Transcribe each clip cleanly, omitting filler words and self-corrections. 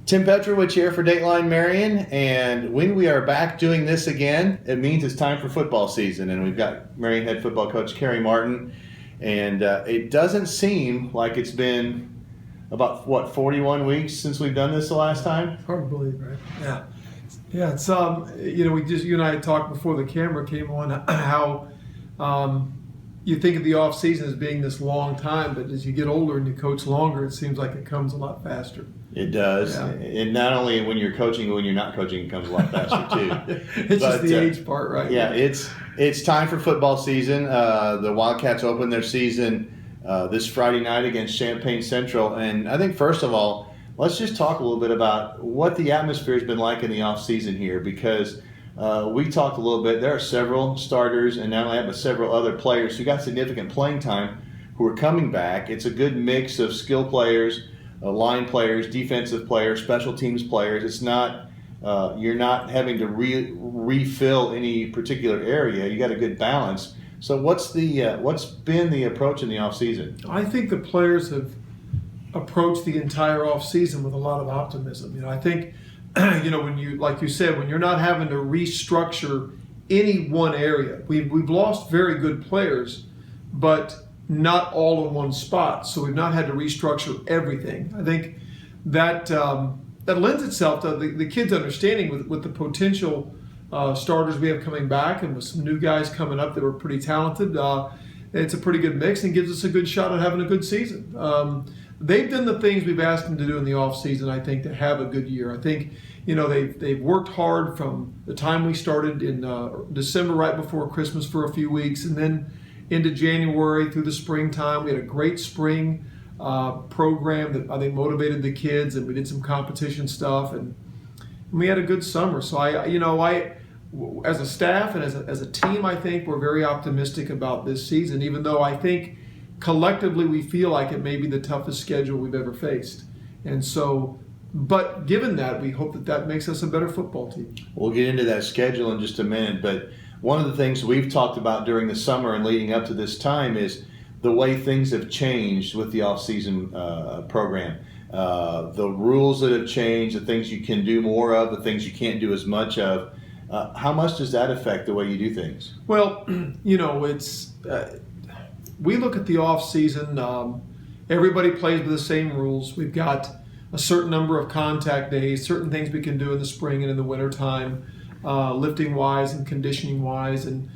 Tim Petrowich here for Dateline Marion, and when we are back doing this again, it means it's time for football season, and we've got Marion head football coach Kerry Martin, and it doesn't seem like it's been about, 41 weeks since we've done this the last time? Hard to believe, right? Yeah. Yeah, it's, you and I had talked before the camera came on how you think of the off season as being this long time, but as you get older and you coach longer, it seems like it comes a lot faster. It does. Yeah. And not only when you're coaching, when you're not coaching, it comes a lot faster too. It's just the age part, right? Yeah, it's time for football season. The Wildcats open their season this Friday night against Champaign Central. And I think, first of all, let's just talk a little bit about what the atmosphere has been like in the off season here, because we talked a little bit. There are several starters, and not only that, but several other players who got significant playing time who are coming back. It's a good mix of skill players, line players, defensive players, special teams players. It's not you're not having to refill any particular area. You got a good balance. So what's been the approach in the off season? I think the players have approached the entire off season with a lot of optimism. I think when you, like you said, when you're not having to restructure any one area. We've lost very good players, but not all in one spot. So we've not had to restructure everything. I think that that lends itself to the kids understanding with the potential starters we have coming back, and with some new guys coming up that were pretty talented. It's a pretty good mix and gives us a good shot at having a good season. They've done the things we've asked them to do in the off season, I think, to have a good year. I think they've worked hard from the time we started in December, right before Christmas, for a few weeks, and then into January through the springtime. We had a great spring program that I think motivated the kids, and we did some competition stuff, and we had a good summer. So I as a staff and as a team, I think we're very optimistic about this season, even though I think collectively we feel like it may be the toughest schedule we've ever faced. And so, but given that, we hope that makes us a better football team. We'll get into that schedule in just a minute, but one of the things we've talked about during the summer and leading up to this time is the way things have changed with the off-season program. The rules that have changed, the things you can do more of, the things you can't do as much of. How much does that affect the way you do things? Well, it's we look at the off-season. Everybody plays with the same rules. We've got a certain number of contact days, certain things we can do in the spring and in the wintertime, lifting-wise and conditioning-wise. And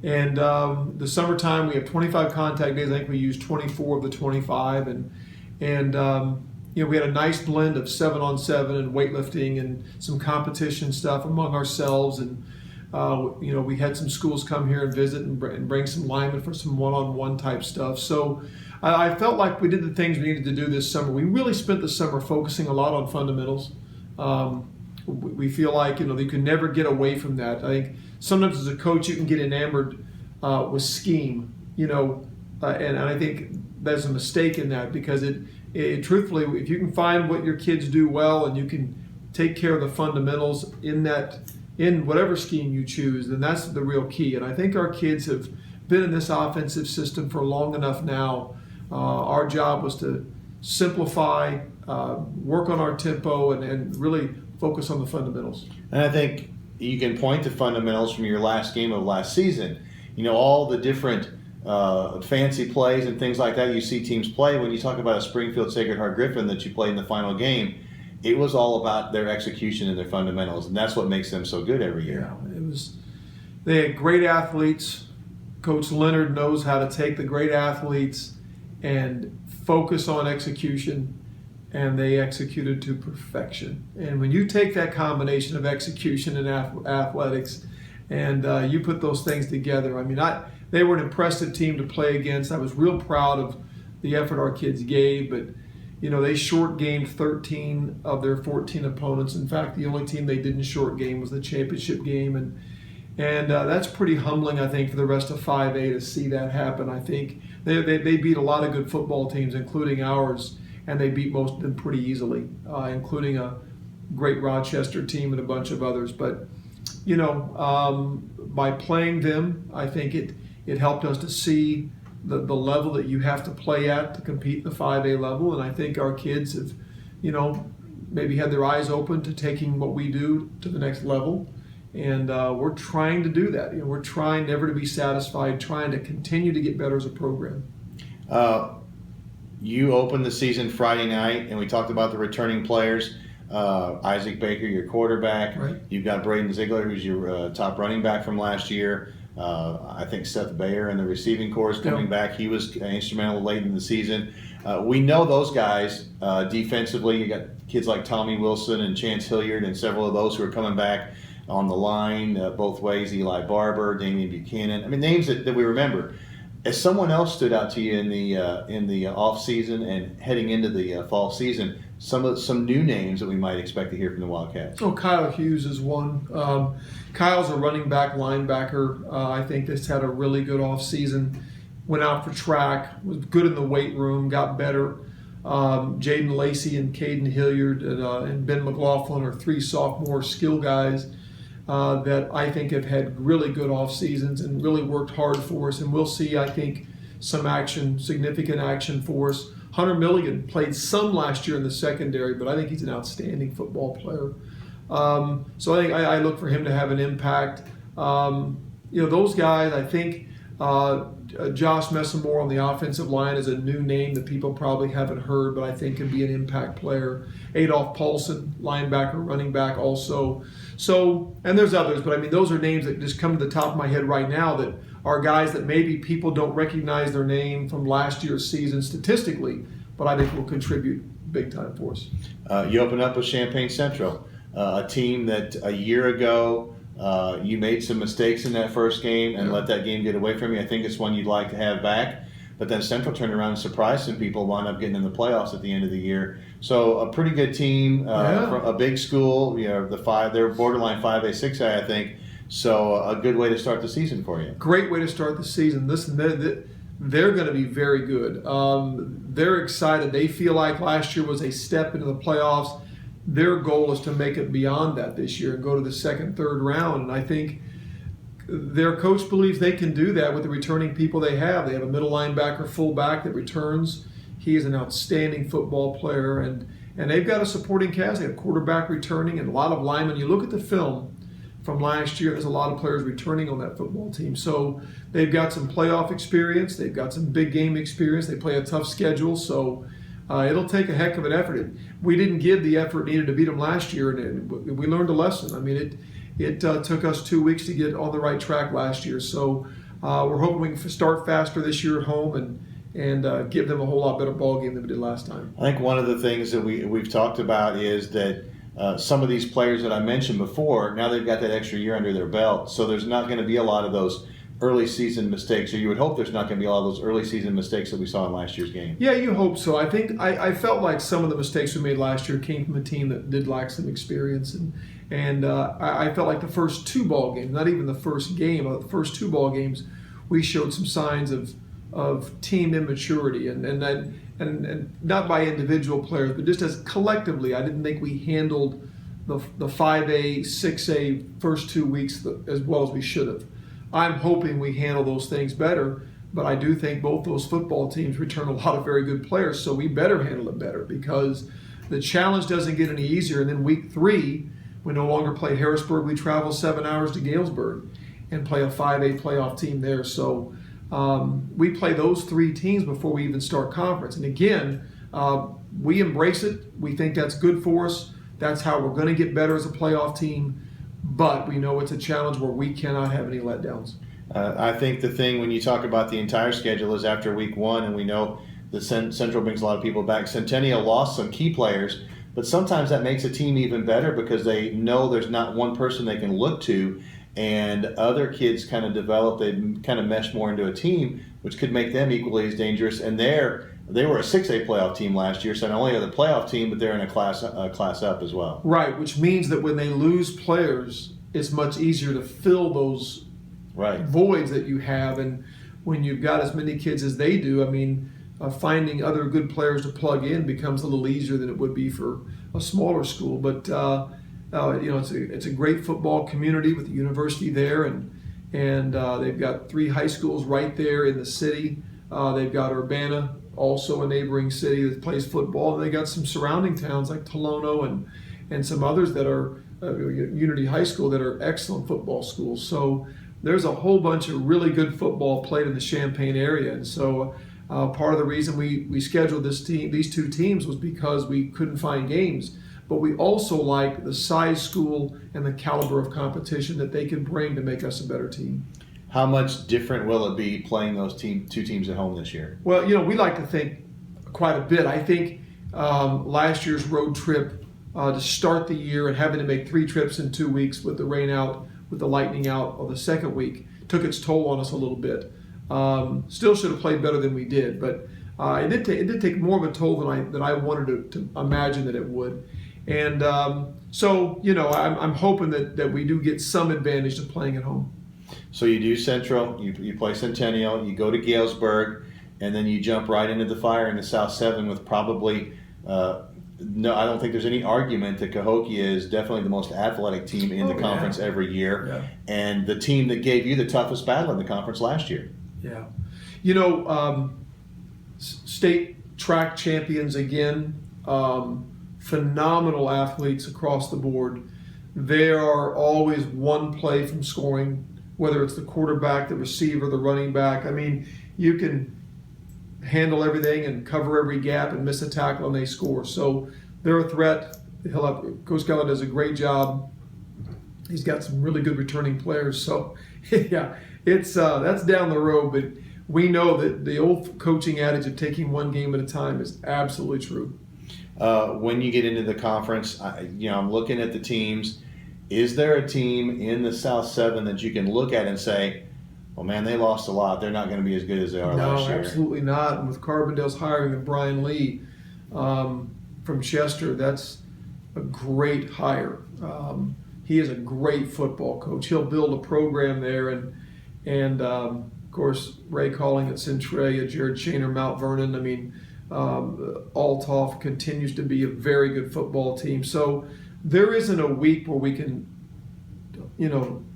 the summertime, we have 25 contact days. I think we use 24 of the 25. And we had a nice blend of 7-on-7 and weightlifting and some competition stuff among ourselves. And we had some schools come here and visit and bring some linemen for some one-on-one type stuff. So I felt like we did the things we needed to do this summer. We really spent the summer focusing a lot on fundamentals. We feel like you can never get away from that. I think sometimes as a coach you can get enamored with scheme, and I think there's a mistake in that, because it truthfully, if you can find what your kids do well and you can take care of the fundamentals in whatever scheme you choose, then that's the real key. And I think our kids have been in this offensive system for long enough now. Our job was to simplify, work on our tempo, and really focus on the fundamentals. And I think you can point to fundamentals from your last game of last season. All the different fancy plays and things like that you see teams play. When you talk about a Springfield Sacred Heart Griffin that you played in the final game, it was all about their execution and their fundamentals, and that's what makes them so good every year. Yeah, they had great athletes. Coach Leonard knows how to take the great athletes and focus on execution, and they executed to perfection. And when you take that combination of execution and athletics, and you put those things together, they were an impressive team to play against. I was real proud of the effort our kids gave, but they short gamed 13 of their 14 opponents. In fact, the only team they didn't short game was the championship game, and that's pretty humbling, I think, for the rest of 5A to see that happen. I think they beat a lot of good football teams, including ours, and they beat most of them pretty easily, including a great Rochester team and a bunch of others. But by playing them, I think it helped us to see the level that you have to play at to compete in the 5A level, and I think our kids have, maybe had their eyes open to taking what we do to the next level. And we're trying to do that. We're trying never to be satisfied, trying to continue to get better as a program. You opened the season Friday night, and we talked about the returning players. Isaac Baker, your quarterback. Right. You've got Braden Ziegler, who's your top running back from last year. I think Seth Bayer in the receiving corps is coming back. He was instrumental late in the season. We know those guys defensively. You got kids like Tommy Wilson and Chance Hilliard and several of those who are coming back on the line both ways. Eli Barber, Damian Buchanan. I mean, names that we remember. As someone else stood out to you in the off season and heading into the fall season, some new names that we might expect to hear from the Wildcats. Oh, Kyle Hughes is one. Kyle's a running back linebacker. I think that's had a really good off season. Went out for track, was good in the weight room, got better. Jaden Lacey and Caden Hilliard and Ben McLaughlin are three sophomore skill guys that I think have had really good off seasons and really worked hard for us. And we'll see, I think, some action, significant action for us. Hunter Milligan played some last year in the secondary, but I think he's an outstanding football player. So I think I look for him to have an impact. Those guys, I think Josh Messamore on the offensive line is a new name that people probably haven't heard, but I think can be an impact player. Adolph Paulson, linebacker, running back also. So, and there's others, but I mean, those are names that just come to the top of my head right now that are guys that maybe people don't recognize their name from last year's season statistically, but I think will contribute big time for us. You open up with Champaign Central, a team that a year ago you made some mistakes in that first game and let that game get away from you. I think it's one you'd like to have back. But then Central turned around and surprised some people, wound up getting in the playoffs at the end of the year. So a pretty good team, from a big school. They're borderline 5A, 6A, I think. So a good way to start the season for you. Great way to start the season. Listen, they're going to be very good. They're excited. They feel like last year was a step into the playoffs. Their goal is to make it beyond that this year and go to the second, third round. And I think their coach believes they can do that with the returning people they have. They have a middle linebacker, fullback that returns. He is an outstanding football player. And they've got a supporting cast. They have quarterback returning and a lot of linemen. You look at the film from last year, there's a lot of players returning on that football team. So they've got some playoff experience. They've got some big game experience. They play a tough schedule. So it'll take a heck of an effort. We didn't give the effort needed to beat them last year, and we learned a lesson. I mean, it took us 2 weeks to get on the right track last year. So we're hoping we can start faster this year at home and give them a whole lot better ball game than we did last time. I think one of the things that we've talked about is that some of these players that I mentioned before, now they've got that extra year under their belt, so there's not going to be a lot of those early season mistakes, or you would hope there's not going to be a lot of those early season mistakes that we saw in last year's game. Yeah, you hope so. I think I felt like some of the mistakes we made last year came from a team that did lack some experience, and I felt like the first two ball games, not even the first game, but the first two ball games, we showed some signs of team immaturity, and not by individual players, but just as collectively, I didn't think we handled the 5A, 6A first 2 weeks as well as we should have. I'm hoping we handle those things better, but I do think both those football teams return a lot of very good players, so we better handle it better because the challenge doesn't get any easier. And then week 3, we no longer play Harrisburg. We travel 7 hours to Galesburg and play a 5A playoff team there. So we play those 3 teams before we even start conference. And again, we embrace it. We think that's good for us. That's how we're going to get better as a playoff team. But we know it's a challenge where we cannot have any letdowns. I think the thing when you talk about the entire schedule is after week 1, and we know the Central brings a lot of people back. Centennial lost some key players, but sometimes that makes a team even better because they know there's not one person they can look to, and other kids kind of develop, they kind of mesh more into a team, which could make them equally as dangerous. And they were a 6A playoff team last year, so not only are they a playoff team, but they're in a class up as well. Right, which means that when they lose players, it's much easier to fill those voids that you have. And when you've got as many kids as they do, I mean, finding other good players to plug in becomes a little easier than it would be for a smaller school. But it's a great football community with the university there, and they've got 3 high schools right there in the city. They've got Urbana, also a neighboring city that plays football. And they got some surrounding towns like Tolono and some others that are Unity High School that are excellent football schools. So there's a whole bunch of really good football played in the Champaign area. And so part of the reason we scheduled these two teams was because we couldn't find games. But we also like the size school and the caliber of competition that they can bring to make us a better team. How much different will it be playing those two teams at home this year? Well, we like to think quite a bit. I think last year's road trip to start the year and having to make 3 trips in 2 weeks with the rain out, with the lightning out of the second week took its toll on us a little bit. Still should have played better than we did, but it did take more of a toll than I wanted to imagine that it would. And so I'm hoping that we do get some advantage to playing at home. So you do Central, you play Centennial, you go to Galesburg, and then you jump right into the fire in the South 7 with probably no, I don't think there's any argument that Cahokia is definitely the most athletic team in the conference every year, and the team that gave you the toughest battle in the conference last year. Yeah. State track champions again, phenomenal athletes across the board. They are always one play from scoring, whether it's the quarterback, the receiver, the running back. I mean, you can handle everything and cover every gap and miss a tackle and they score. So they're a threat. Coach Geller does a great job. He's got some really good returning players. So yeah, it's that's down the road, but we know that the old coaching adage of taking one game at a time is absolutely true. When you get into the conference, I'm looking at the teams. Is there a team in the South 7 that you can look at and say, well, man, they lost a lot. They're not going to be as good as they are last year? No, absolutely not. And with Carbondale's hiring of Brian Lee from Chester, that's a great hire. He is a great football coach. He'll build a program there. And of course, Ray Calling at Centralia, Jared Shaner, Mount Vernon. I mean, Althoff continues to be a very good football team. So there isn't a week where we can,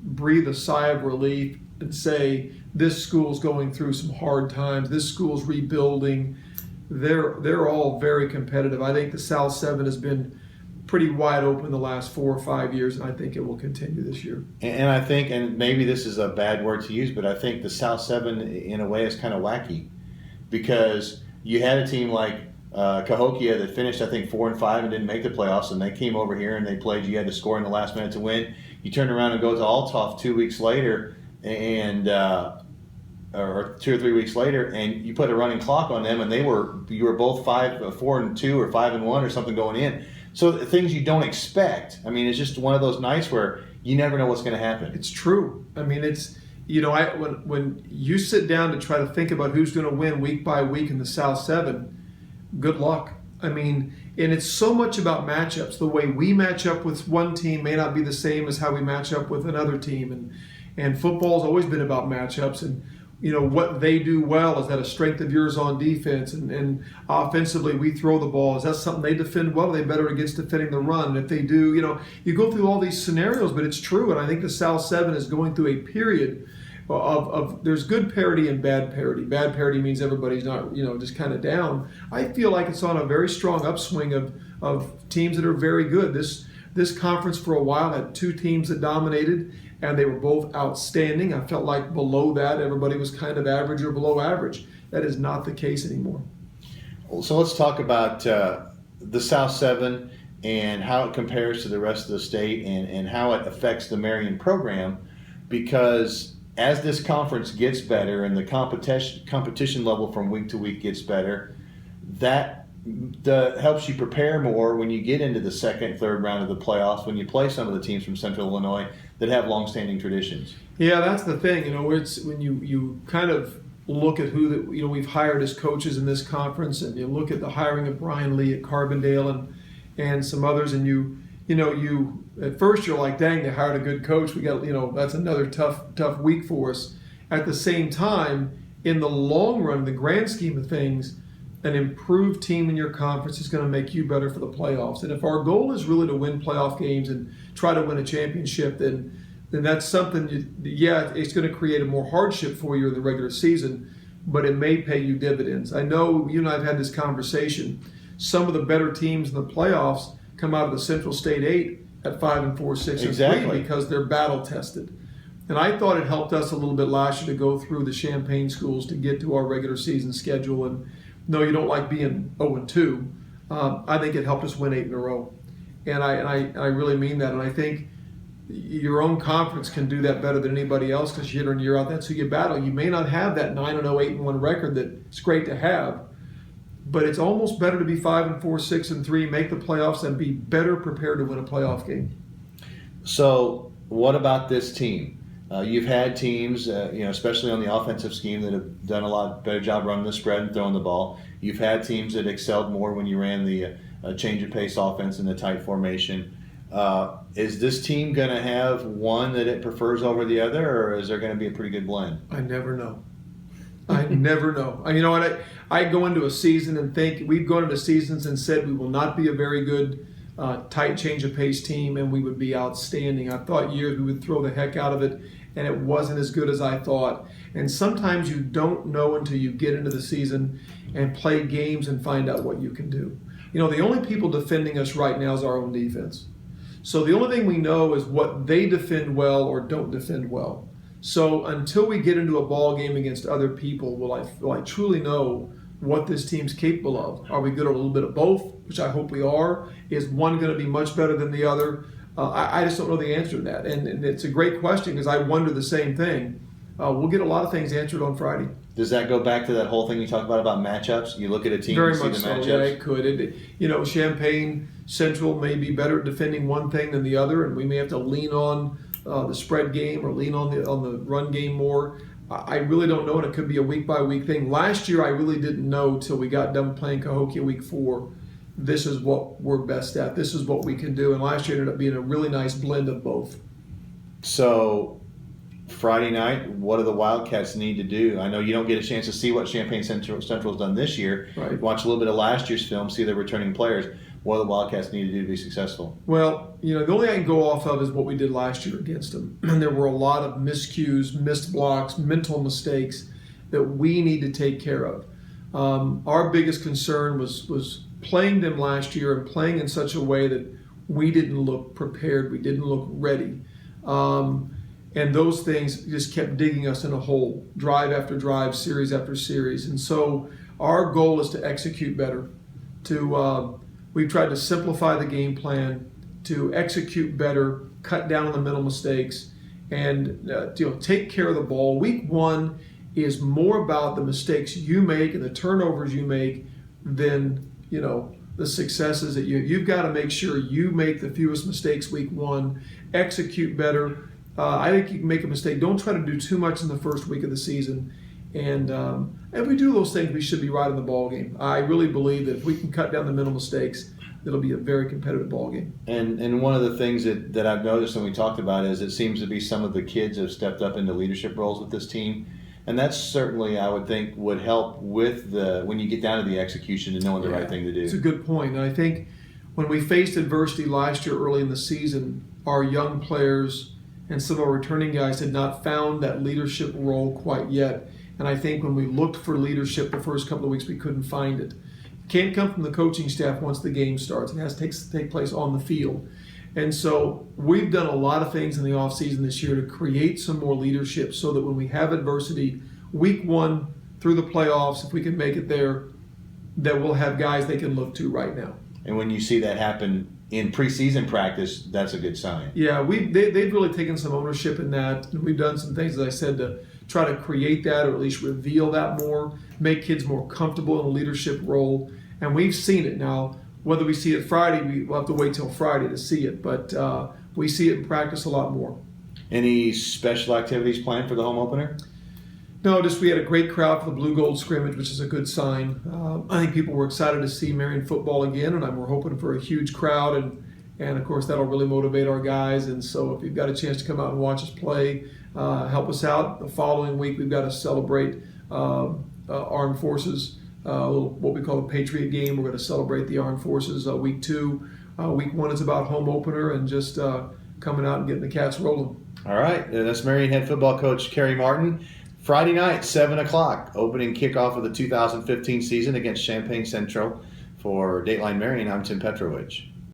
breathe a sigh of relief and say this school's going through some hard times. This school's rebuilding. They're all very competitive. I think the South 7 has been pretty wide open the last 4 or 5 years, and I think it will continue this year. And I think, and maybe this is a bad word to use, but I think the South 7 in a way is kind of wacky because you had a team like Cahokia that finished, I think, 4-5 and didn't make the playoffs, and they came over here and they played. You had to score in the last minute to win. You turn around and go to Althoff 2 weeks later, and or 2 or 3 weeks later, and you put a running clock on them, and you were both 4-2 or 5-1 or something going in. So things you don't expect. I mean, it's just one of those nights where you never know what's going to happen. It's true. I mean, it's when you sit down to try to think about who's going to win week by week in the South 7. Good luck. I mean, and it's so much about matchups. The way we match up with one team may not be the same as how we match up with another team. And football's always been about matchups. And, what they do well, is that a strength of yours on defense? And offensively, we throw the ball. Is that something they defend well? Are they better against defending the run? And if they do, you go through all these scenarios, but it's true. And I think the South 7 is going through a period of there's good parity and bad parity. Bad parity means everybody's not, just kind of down. I feel like it's on a very strong upswing of teams that are very good. This conference for a while had 2 teams that dominated, and they were both outstanding. I felt like below that, everybody was kind of average or below average. That is not the case anymore. So let's talk about the South 7 and how it compares to the rest of the state and how it affects the Marion program, because as this conference gets better and the competition level from week to week gets better, that helps you prepare more when you get into the second, third round of the playoffs, when you play some of the teams from Central Illinois that have longstanding traditions. Yeah, that's the thing. It's when you kind of look at who we've hired as coaches in this conference, and you look at the hiring of Brian Lee at Carbondale and some others, and you at first you're like, dang, they hired a good coach. We got, that's another tough week for us. At the same time, in the long run, the grand scheme of things, an improved team in your conference is going to make you better for the playoffs. And if our goal is really to win playoff games and try to win a championship, then that's something, it's going to create a more hardship for you in the regular season. but it may pay you dividends. I know you and I have had this conversation. Some of the better teams in the playoffs come out of the Central State 8 at 5-4, 6-3 because they're battle tested. And I thought it helped us a little bit last year to go through the Champaign schools to get to our regular season schedule. And no, you don't like being 0-2. I think it helped us win 8 in a row. And I really mean that. And I think your own conference can do that better than anybody else because year in, year out, that's who you battle. You may not have that 9-0, 8-1 record that's great to have, but it's almost better to be 5-4, 6-3, make the playoffs, and be better prepared to win a playoff game. So what about this team? You've had teams, especially on the offensive scheme, that have done a lot better job running the spread and throwing the ball. You've had teams that excelled more when you ran the change of pace offense in the tight formation. Is this team going to have one that it prefers over the other, or is there going to be a pretty good blend? I never know. I never know. You know what? I go into a season and think we've gone into seasons and said we will not be a very good tight change of pace team, and we would be outstanding. I thought years we would throw the heck out of it, and it wasn't as good as I thought. And sometimes you don't know until you get into the season and play games and find out what you can do. The only people defending us right now is our own defense. So the only thing we know is what they defend well or don't defend well. So until we get into a ball game against other people, will I truly know what this team's capable of? Are we good at a little bit of both, which I hope we are? Is one going to be much better than the other? I just don't know the answer to that. And it's a great question because I wonder the same thing. We'll get a lot of things answered on Friday. Does that go back to that whole thing you talked about matchups? You look at a team Very and see much the so. matchups? Yeah, it could. Champaign Central may be better at defending one thing than the other, and we may have to lean on the spread game or lean on the run game more. I really don't know, and it could be a week-by-week thing. Last year, I really didn't know till we got done playing Cahokia week 4. This is what we're best at. This is what we can do. And last year ended up being a really nice blend of both. So Friday night, what do the Wildcats need to do? I know you don't get a chance to see what Champaign Central's done this year. Right. Watch a little bit of last year's film, see their returning players. What do the Wildcats need to do to be successful? Well, the only I can go off of is what we did last year against them. And there were a lot of miscues, missed blocks, mental mistakes that we need to take care of. Our biggest concern was playing them last year and playing in such a way that we didn't look prepared, we didn't look ready. And those things just kept digging us in a hole, drive after drive, series after series. And so our goal is to execute better. We've tried to simplify the game plan, to execute better, cut down on the mental mistakes, and take care of the ball. Week 1 is more about the mistakes you make and the turnovers you make than the successes that you've got to make sure you make the fewest mistakes week 1, execute better. I think you can make a mistake. Don't try to do too much in the first week of the season. And if we do those things, we should be right in the ball game. I really believe that if we can cut down the mental mistakes, it'll be a very competitive ball game. And one of the things that I've noticed and we talked about is it seems to be some of the kids have stepped up into leadership roles with this team. And that's certainly, I would think, would help with when you get down to the execution and knowing the right thing to do. It's a good point. And I think when we faced adversity last year early in the season, our young players and some of our returning guys had not found that leadership role quite yet. And I think when we looked for leadership the first couple of weeks, we couldn't find it. It can't come from the coaching staff once the game starts. It has to take place on the field. And so we've done a lot of things in the offseason this year to create some more leadership so that when we have adversity, week 1 through the playoffs, if we can make it there, that we'll have guys they can look to right now. And when you see that happen in preseason practice, that's a good sign. Yeah, they've really taken some ownership in that. And we've done some things, as I said, to try to create that or at least reveal that more, make kids more comfortable in a leadership role. And we've seen it now. Whether we see it Friday, we'll have to wait till Friday to see it. But we see it in practice a lot more. Any special activities planned for the home opener? No, just we had a great crowd for the Blue Gold scrimmage, which is a good sign. I think people were excited to see Marion football again, and we're hoping for a huge crowd. And of course, that'll really motivate our guys. And so if you've got a chance to come out and watch us play, help us out. The following week, we've got to celebrate Armed Forces. What we call the Patriot game. We're going to celebrate the Armed Forces week 2. Week 1 is about home opener and just coming out and getting the Cats rolling. All right. That's Marion head football coach Kerry Martin. Friday night, 7 o'clock, opening kickoff of the 2015 season against Champaign Central. For Dateline Marion, I'm Tim Petrowich.